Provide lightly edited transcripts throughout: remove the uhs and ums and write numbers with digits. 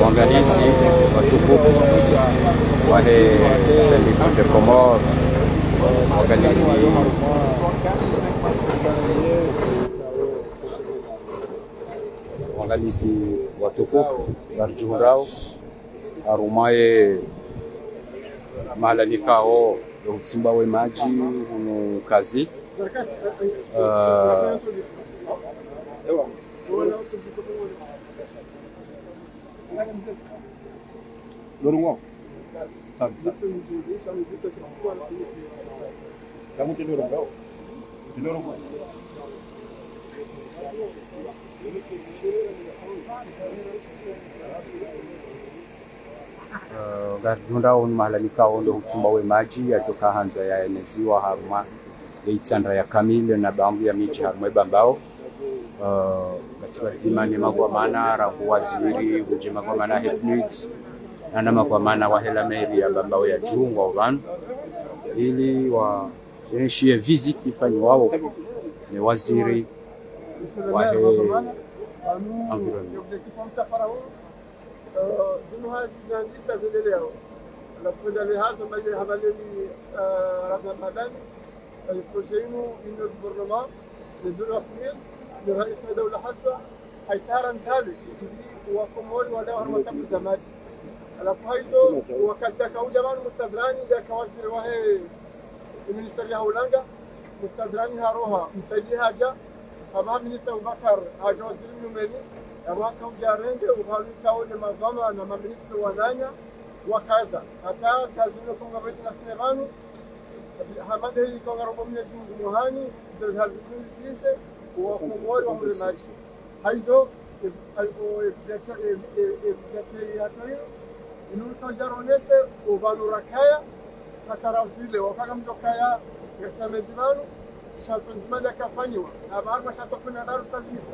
waangalizi watukufu wahe Senegal de Comores, waangalizi watukufu barjurao arumaye mahala nikao kusimba we maji hunu kazi Lorongwao. Sabe. Kamu ti Lorongwao. Ti Lorongwao. garjundao mahala nikao ndo kusimba we maji atoka hanza ya eneziwa haruma leitsandra ya kamili na bangu ya miji haruma bambao basi wazima ni magwamana rangu waziri uje magwamana headneeds na magwamana wa hela meri ya bambao ya jungwa uvanu ili wa yenishie visit ifanyi wao ni waziri wa environment. Zinu hazi zandisa zineleo la fondale hazo maji habaleni Ramadani projet inu ino gouvernement le dola kumil le rais wa dawla hasa haitara mthali wa komori wa dawa matabu za maji alafu hizo wakati akauja bana mustadrani ya kawaziri wa ministeri ya ulanga mustadrani haroha msaidi haja kama minister Abubakar haja waziri numeni amwaka ujarende uhalika ule magama na maministri wananya wakaza hata sazino konga wetu na sinevanu hamade hili konga robo mnyezi muhani zilihazisindisise wakumori wa mremaji haizo executive yatoyo inuka jaronese ubanurakaya katarazile wakaka mjokaya gastamezi banu shato nzimani akafanywa na baadhi mashato kuna daru sasisa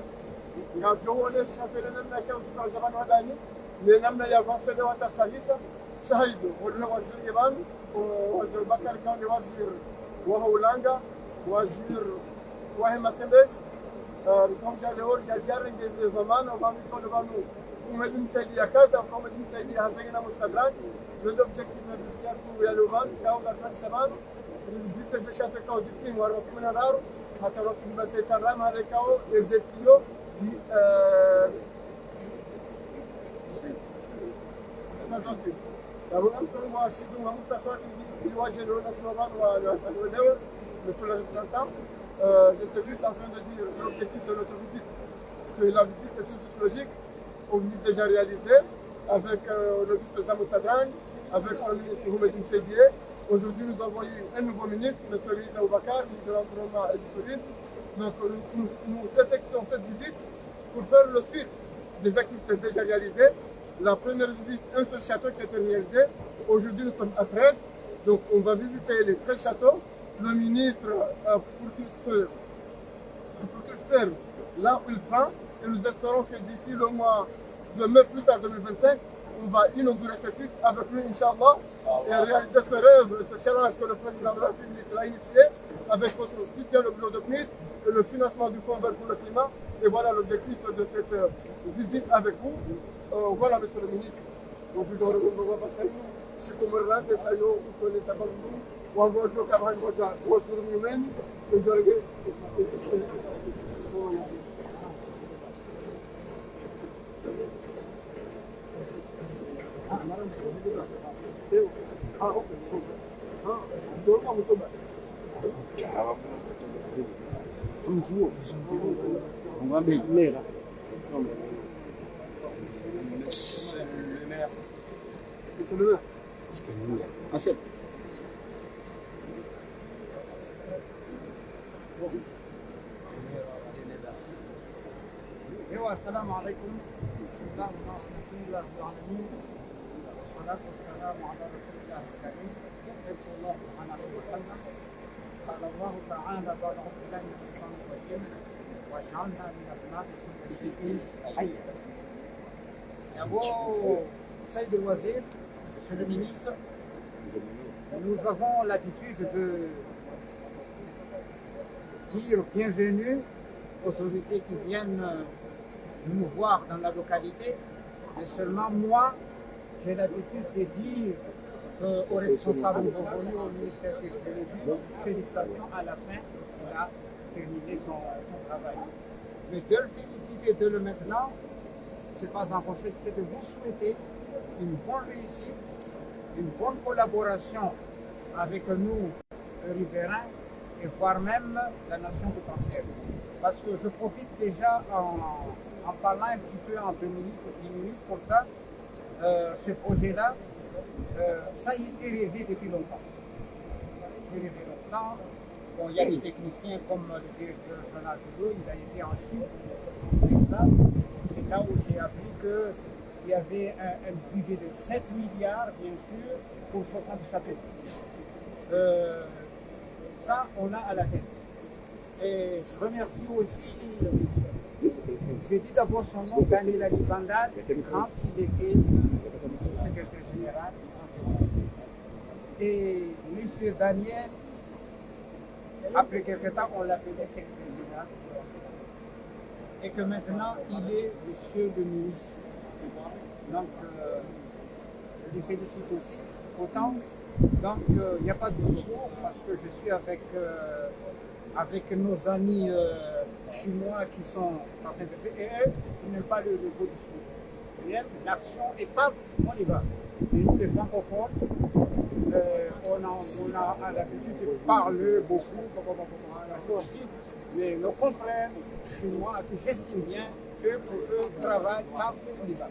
ngavyoone shapele namna yake usitaje bana wadani ni namna ya vasele watasahisa shahizo wala waziri banu waziri Bakar kani waziri wa Ulanga waziri wa Matembezi rikamja leo jajari ngeze zamana wa mikono banu umedimsaidia kaza kama dimsaidia hatagina mustadrak ndio objective ya viziti ya Luvan kao la 27 vizite za chape kao zitin wa kuna daru hata rasul basi salam harekao ezetio di D'abord, moi, je suis dans mon tassoir qui doit générer la Slovane ou le représentant. J'étais juste en train de dire l'objectif de notre visite. Que la visite est toute logique. On visite déjà réalisée avec le vice-président Moutadragne, avec le ministre Houmedim Sédié. Aujourd'hui, nous avons eu un nouveau ministre, M. le ministre Aboubakar, ministre de l'Environnement et du Tourisme. Donc, nous effectuons cette visite pour faire le suite des activités déjà réalisées. La première visite, un seul château qui a été réalisé. Aujourd'hui, nous sommes à 13. Donc, on va visiter les 13 châteaux. Le ministre, pour qu'il fasse là où il prend. Et nous espérons que d'ici le mois de mai, plus tard 2025, on va inaugurer ce site avec lui, Inch'Allah, et réaliser ce rêve, ce challenge que le président de la République a initié avec votre soutien, le bureau de PNID et le financement du Fonds vert pour le climat. Et voilà l'objectif de cette visite avec vous. Voilà, monsieur le ministre. Aujourd'hui, on va passer. Je suis comme un c'est ça, vous connaissez ça, on va jouer comme un gros sur nous-mêmes. Et je regarde. السلام عليكم بسم الله الرحمن الله العالمين والصلاة والسلام على رسول الله الكريم صلى الله عليه وسلم قال الله تعالى بعد أعوذ بالله من الشيطان الرجيم وجعلنا من أبناء كل شيء حيا. D'abord, Saïd el-Wazir, monsieur le ministre, nous avons l'habitude de dire bienvenue aux autorités qui viennent nous voir dans la localité, mais seulement moi, j'ai l'habitude de dire aux responsables revenus au ministère que je l'ai vu, félicitations à la fin, il a terminé son travail. Mais de le féliciter de le maintenant, c'est pas encore fait, c'est de vous souhaiter une bonne réussite, une bonne collaboration avec nous, riverains, et voire même la nation tout entière. Parce que je profite déjà en parlant un petit peu en 2 minutes ou 10 minutes comme ça, ce projet-là, ça a été rêvé depuis longtemps. J'ai rêvé longtemps. Bon, il y a des techniciens comme le directeur régional de l'eau, il a été en Chine. C'est là où j'ai appris qu'il y avait un budget de 7 milliards, bien sûr, pour 60 chapelles. Ça, on a à la tête. Et je remercie aussi, j'ai dit d'abord son nom, Daniel Ali Bandal, quand il était secrétaire général. Et M. Daniel, après quelque temps, on l'appelait secrétaire général. Et que maintenant, il est monsieur le ministre. Donc, je les félicite aussi. Autant, donc, il n'y a pas de discours parce que je suis avec nos amis chinois qui sont en train de faire. Et eux, ils n'aiment pas le beau discours. Ils aiment l'action et pas, on y va. Et nous, les francophones, on a l'habitude de parler beaucoup, mais nos confrères chinois qui j'estime bien, eux, pour eux, travaillent pas, on y va.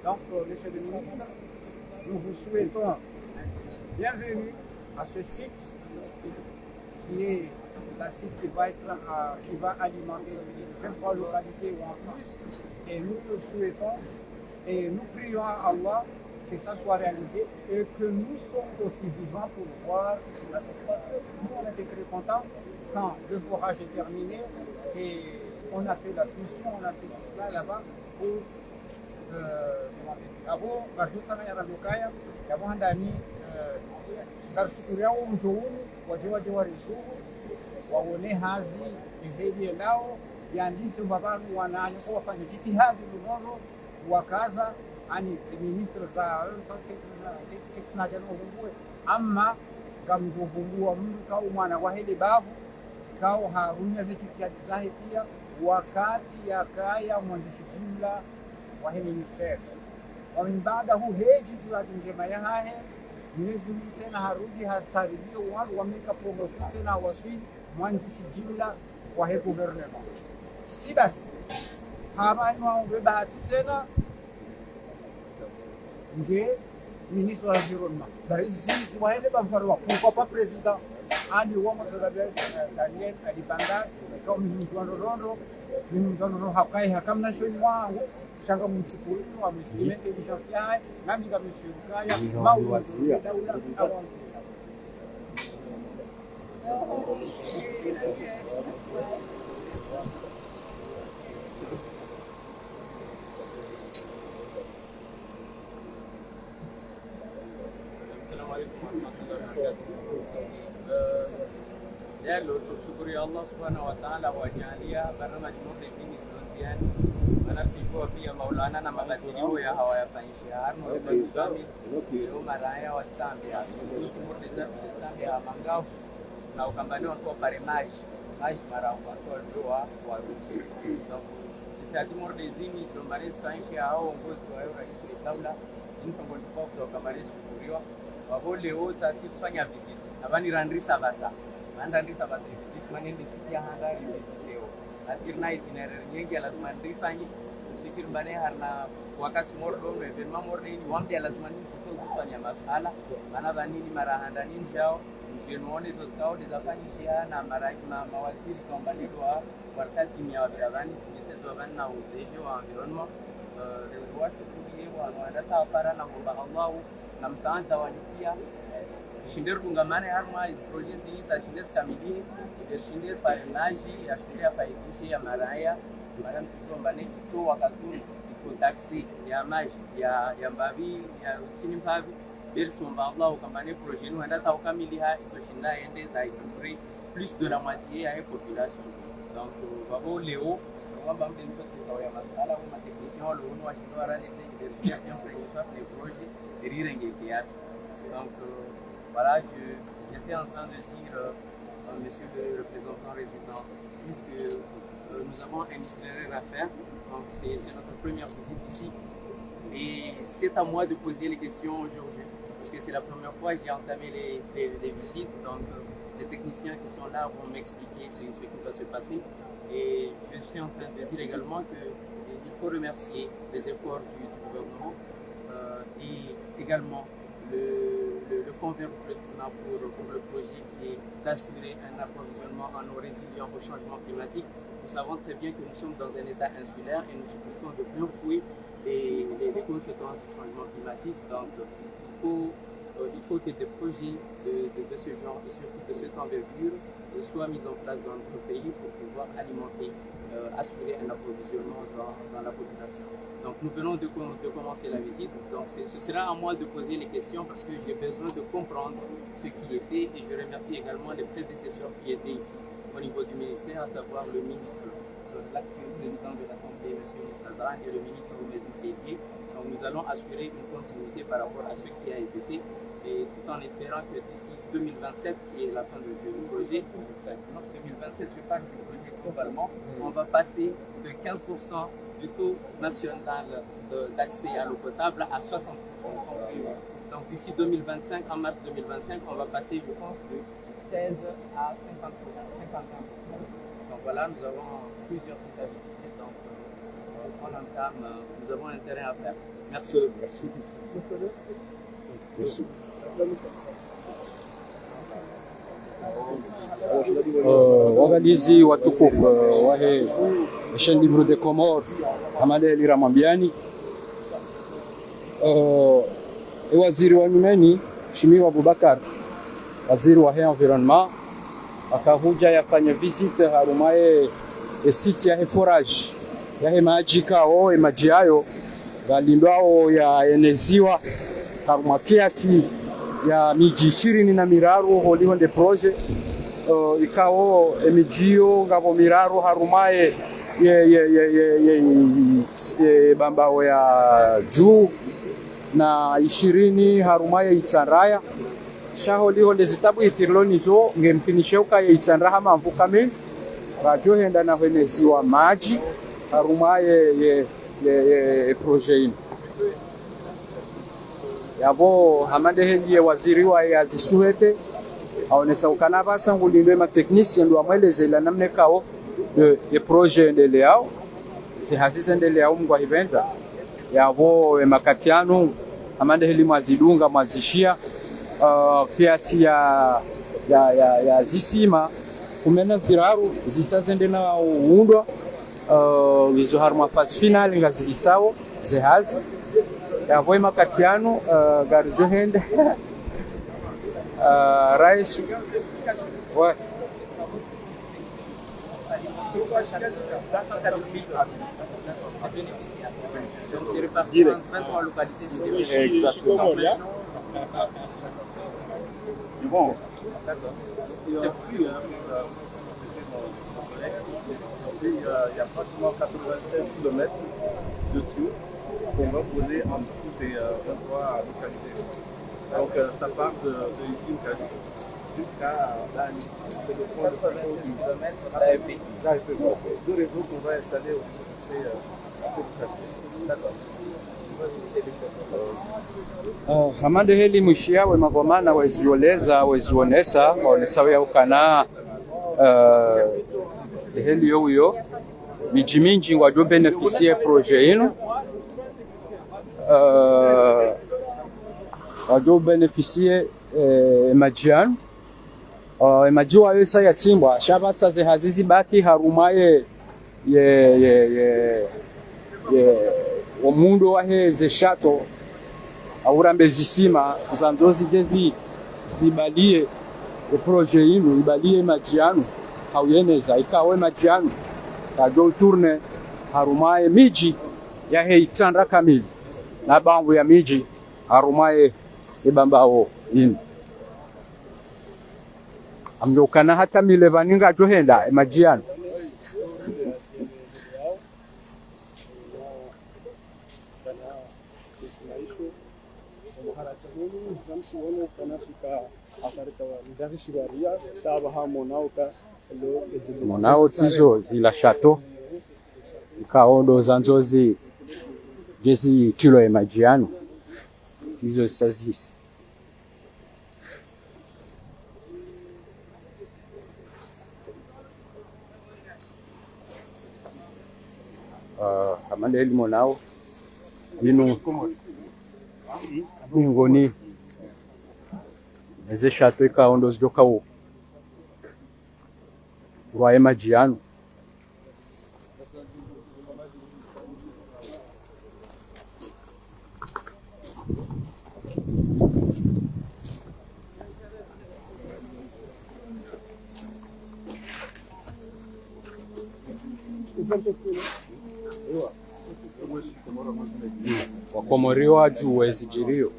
Donc, monsieur le ministre, nous vous souhaitons bienvenue à ce site qui est la site qui va alimenter les 23 localités ou en plus. Et nous le souhaitons et nous prions à Allah que ça soit réalisé et que nous sommes aussi vivants pour voir la situation. Nous, on était très contents quand le forage est terminé et on a fait la pulsion, on a fait tout cela là-bas pour abo batu sana ya ramukaya yabo handani darshikuria umjouni waje warisugu waone hazi eheli lao yandisi babanu wanani kwa wafanya jitihadi mnono wakaza ani ministre za teknolojia n'ubuwe amma gamvumbua mtu kau mwana wa heli bavu kau harunya zikitiaji zahe pia wakati yakaya mwandishi jumla wa hili ministeri wa min ba'dahu heji juradi njema ya hahe Mwenyezi Mungu tena harudi hasaribio wanu wameka promotion tena wasili mwanzisi jumla wa he gouvernement si basi habani waombe bahati tena nge ministre wa environnement barizisi wa hele bamfarwa pourquoi pas président ani wamo zalabel Daniel Ali Bandal kama mjwano rondo mjwano hakai hakamna shoni wangu shanga msipuri wa msime intelligence yake nami kama msirukaya maulu daula awon Leo tushukuru Allah subhanahu wa ta'ala wajalia barnamij Nurdin Tunziani anasifua pia Maulana na mabatilio ya hawayafanyisha harno kama leo maraya wastambe kuhusu Nurdin Tunziani ya mangao na ukambaniwa kwa paremage mara kwa ndoa wa rudi donc tadi Nurdin ndo marefu fanyisha hao ongozi wa rais wa daula ndio kwa kamari shukuriwa wabole wote asifanya visit abani randrisa basa mandandisa basi manende sikia handari leo asirna itinerary nyingi lazima ndifanye usikiri mbane harna wakati mordo evenement mordo ni wambe lazima kufanya masala maana banini mara handani njao njione tostao dizafanyishia na mara mawaziri kwamba ndio wakati ni wabirani sisi bana na udejo wa environment leo washukuru wa wanataka para na kwamba Allah na msaada wa pia Shinder kungamane harma is project ita shinder kamili shinder parrainage ya shinder faidisha ya maraya madam sikombane to wakatuni iko taxi ya maji ya mbavi ya tsini mbavi birsi mba Allah ukambane projet nous ndata ukamili ha izo shinda ende za ikuri plus de la moitié ya population donc babo leo kwamba mtu msote sawa ya masala au technicien au le wa chinois rani c'est des bien prévoir les projets rire kiasi. Donc voilà, j'étais en train de dire monsieur le représentant résident que nous avons un itinéraire à faire. Donc c'est notre première visite ici et c'est à moi de poser les questions aujourd'hui parce que c'est la première fois que j'ai entamé les visites. Donc les techniciens qui sont là vont m'expliquer ce qui va se passer. Et je suis en train de dire également qu'il faut remercier les efforts du gouvernement et également le fonds vert pour le projet qui est d'assurer un approvisionnement en eau résilient au changement climatique. Nous savons très bien que nous sommes dans un état insulaire et nous subissons de plein fouet les conséquences du changement climatique. Donc il faut que des projets de ce genre et surtout de cette envergure soient mis en place dans notre pays pour pouvoir alimenter, assurer un approvisionnement dans la population. Donc nous venons de commencer la visite, donc ce sera à moi de poser les questions parce que j'ai besoin de comprendre ce qui est fait et je remercie également les prédécesseurs qui étaient ici au niveau du ministère, à savoir le ministre, l'actuel président de l'Assemblée, M. Sadran, et le ministre Mehdi Seydi. Donc nous allons assurer une continuité par rapport à ce qui a été fait et tout en espérant que d'ici 2027, qui est la fin du projet, 2027, je parle du projet globalement, on va passer de 15% du taux national d'accès à l'eau potable à 60%. Donc d'ici 2025, en mars 2025, on va passer, je pense, de 16 à 50%, 51%. Donc voilà, nous avons plusieurs étapes. Donc on entame, nous avons intérêt à faire. Merci. Merci. Merci. Wangalizi watukufu wahe Chaîne Libre des Comores Hamade Liramambiani, waziri wa nyumeni Mheshimiwa Abubakar, waziri wa environnement, akahuja yafanya visite harumaye site ya forage ya maji kao maji hayo galindwao ya eneziwa haruma kiasi ya miji 20 holiho de projet ikao emijio ngabo miraru harumaye bambao ya juu na 20 harumaye itsaraya shaholiho lezitabu itirlonizo ngempinisheuka ya itsaraha mamvuka mimi rajo henda na hweneziwa maji harumaye projet yabo hamande hengie waziri wa yazisuhete aonesa ukana basa ngulindwe ma technicien ndo amwelezela namne kao de projet endeleao si hasisa endeleao mngwa hibenza yabo makatiano hamande heli mwazidunga mwazishia kiasi ya zisima kumena ziraru zisazende na uundwa wizo harma fase final ngazilisao zehazi yavo makatiano gari johende rais ouais donc c'est reparti en 23 localités. Exactement. Bon. Il y a pratiquement 96 km de tuyaux qu'on va poser en dessous ces 23 localités. Donc ça part de ici au Cali jusqu'à Dani. C'est le point de 96 km d'AFP. Deux réseaux qu'on va installer au niveau de ces localités. D'accord. hamande heli mwishia we magomana wezioleza wezionesa waonesawe ya ukana heli yo miji mingi wajo beneficie projet ino wajo beneficie majiano majiwa yesa yatimbwa shabasa ze hazizi baki harumaye omundo waheze shato aurambe zisima zandozi jezi zibalie projet ino ibalie majiano hauyeneza ikawe majiano kajo tourne harumaye miji yahe itsandra kamili na bangu ya miji harumaye ibambao ino amjokana hata mile vaninga johenda majiano kana kusimamishwa muharacha huu zamsi wono kana shika akarita ndari shibaria saba hamo nao ka monao tizo zila shato ikaondo zanzozi jezi tilo ya majiano tizo sazisi amande elimo nao inu mingoni eze shato ikaondo zijoka u rwaye majiano wakomoriwa juu wezijirio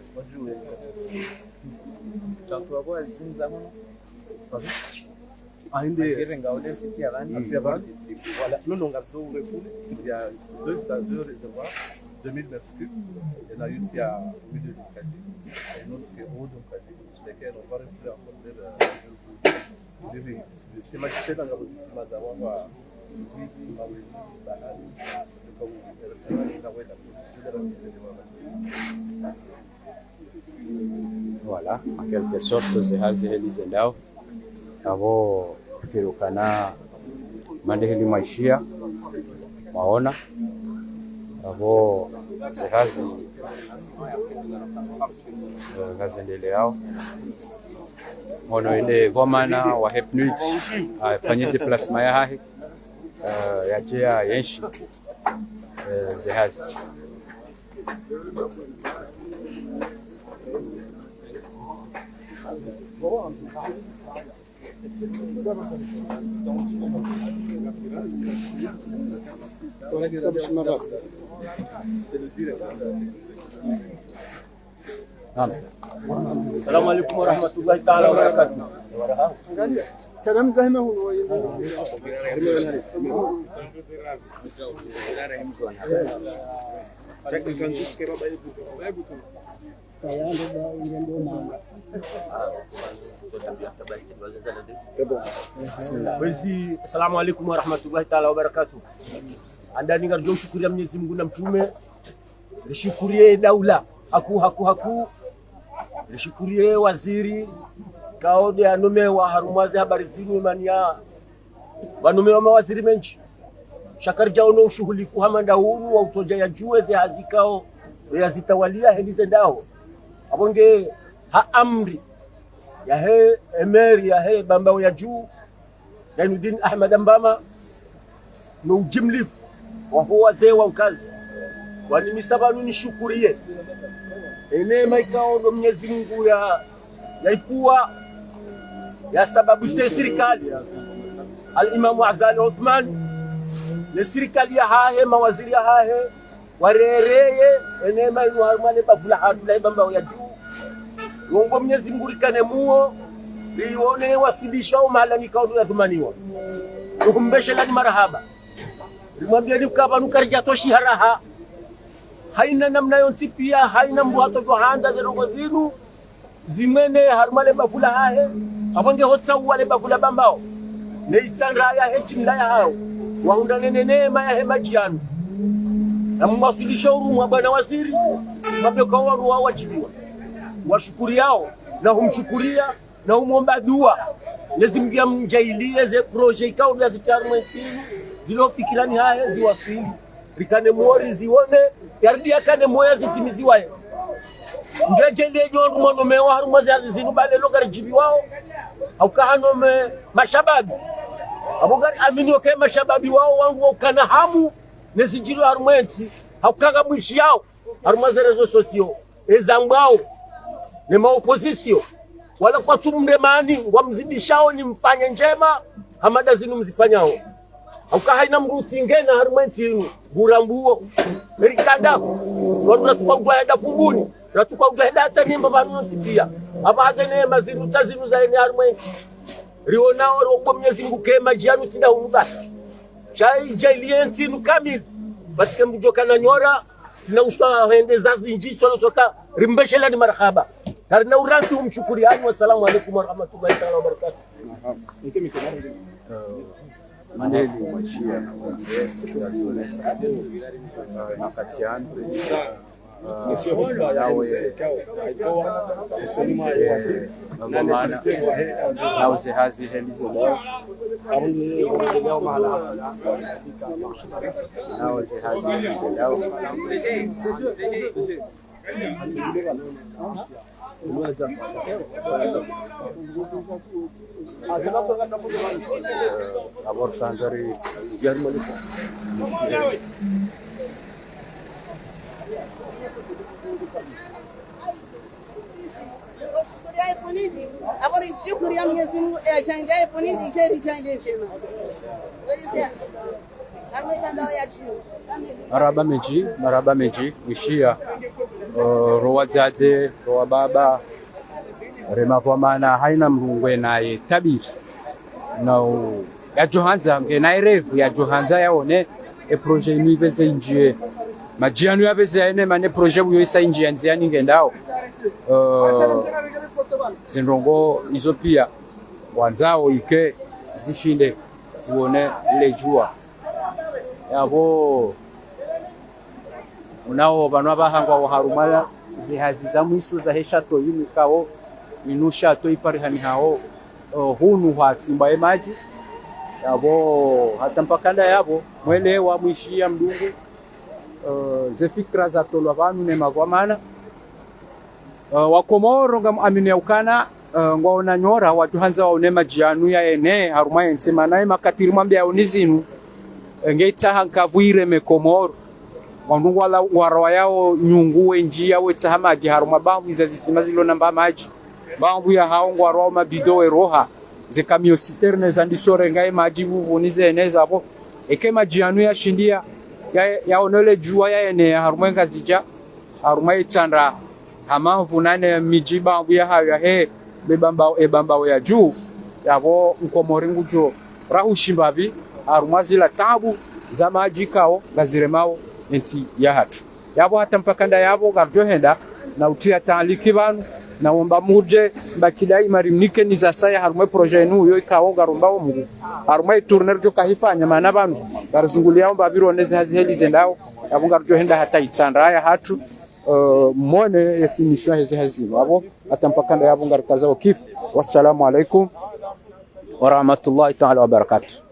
tutakuwa zinza mno Ainda kirenga ule sikia bani voilà, nous on a besoin il y a deux réservoirs, 2000 mètres cubes. Il y en a une qui a au milieu du cassé et une autre qui est au haut du cassé, sur lesquels on va remplir encore le schéma qui fait dans la position de Mazawa, voilà en quelque sorte zehazi helize ndao avo kirukana mande heli maishia maona avo zehazi gazendeleao ono ende vomana wa hepnuit afanye déplacement ya hahe yajea yenshi zehazi السلام عليكم ورحمة الله تعالى وبركاته. كلام زهمه هو Assalamu alaikum warahmatullahi taala wabarakatuh. Andani ngarjo shukuru ya Mwenyezi Mungu na mtume. Nishukurie daula haku nishukurie waziri kaode anome wa harumaze habari zinu imania wanome wa mawaziri menchi shakari jaono ushuhulifu hamanda huru wa utoja ya juwe ze hazikao ya zitawalia helize ndao abonge amri ya he emeri ya he bambao ya juu Zainuddin Ahmad Mbama no ujimlifu wa huwa wazee wa ukazi wani misabanu nishukurie enema ikaondo Mwenyezi Mungu ya ikuwa ya sababu serikali al-Imam Azali Uthman le serikali ya hahe mawaziri ya hahe warereye enema inu harumale bavula hatu la ibamba ya juu Mungu Mwenyezi Mungu rikane muo lione wasidisha mahala nikaondo ya dhumaniwa ukumbeshe lani marahaba limwambia nikaba nukarija toshi haraha haina namna yonti pia haina mbuhato johanda zerongo zinu zimene harumale bavula hahe abonge hotsa wale bavula bambao ne itsandra ya hechimla ya hao waunda nenema ya hemajiano na mwasilisha urumwa bwana waziri mabeka wao wajibiwa washukuri yao na humshukuria na umomba dua lazimgia mjailie ze project kao ya zitarmensini zilofikirani hahe ziwasili rikane muori zione yardia kane moya zitimiziwa ngejele nyoru monome wa harumazi azizinu bale logari jibi wao au kahanome mashababi abogari amini okay mashababi wao wangu ukana hamu nezijiro harumwensi au kaga mwishi yao harumazi rezo sosio ezambao ne maopozisio wala kwa tumremani wamzidishao ni mfanye njema hamada zinu mzifanyao au kahaina mruti ngena harumwensi gurambuo merikada watu tukagwa hada fumbuni tukagwa hada hata nimba banonsi pia abaze nema zinu tazinu za ene harumwensi rionao ro Mwenyezi Mungu kema jianu tinda unubaki chai jailiensi nukamili batike mjoka na nyora tina ushwa hende zazi inji solo soka rimbeshela ni marhaba karna uranti umshukuriani. Wassalamu alaikum warahmatullahi ta'ala wabarakatuh. Mandeli mwachia na nakatiani nauze hazi helize leo nauze hazi helize leo abor sanjari jarmali agora shukuri ya Mwenyezi Mungu changia iponidi icheri changia chema maraba meji wishia rowa dzadze rowa baba rema kwa maana haina mrungwe naye tabiri na ya Johanza ngenaye revu ya Johanza yaone e projet ni beze injie majianu ya beze ene mane projet uyo isa injie nziani ngendao zinrongo izo pia wanzao ike zishinde zione ile jua yabo unao banwa bahangwa wa harumaya zihazi za mwiso za heshato yimi kao inusha to iparihani hao hunu hatsimba emaji yabo hata mpakanda yabo mwele wa mwishia mdungu ze fikra za tolwa vanu ne magwamana wakomoro ngam amine ukana ngwaona nyora watu hanza waone majianu ya ene haruma ensema naye makatiri mwambia yaonizinu ngeita hankavuire mekomoro wandungu wala warawa yao nyunguwe njia wetsa hamaji haruma bambu iza zisima zilo namba maji bambu ya hao ngwarwa mabidowe roha zekamio citerne zandisore ngai maji vunize eneza hapo eke majianu ya shindia yaonele jua ya ene haruma ngazija haruma itsandra hamavu nane mijiba ya hayo he bebamba ya juu yabo nkomoringu jo rahushimbavi arumazila tabu za maji kao gaziremao ensi ya hatu yabo hata mpakanda yabo garjohenda na utia taaliki banu na omba muje mbakidai marimnike ni za saya harumwe projet nu yo ikawo garumbao mugu harumwe tourner jo kahifanya mana banu garzungulia omba bironeze haziheli zendao yabo garjohenda hata itsandra ya hatu mwone finisho hizi hazino abo atampakanda yabo ngarikaza wakifu. Wassalamu alaikum warahmatullahi ta'ala wabarakatuh.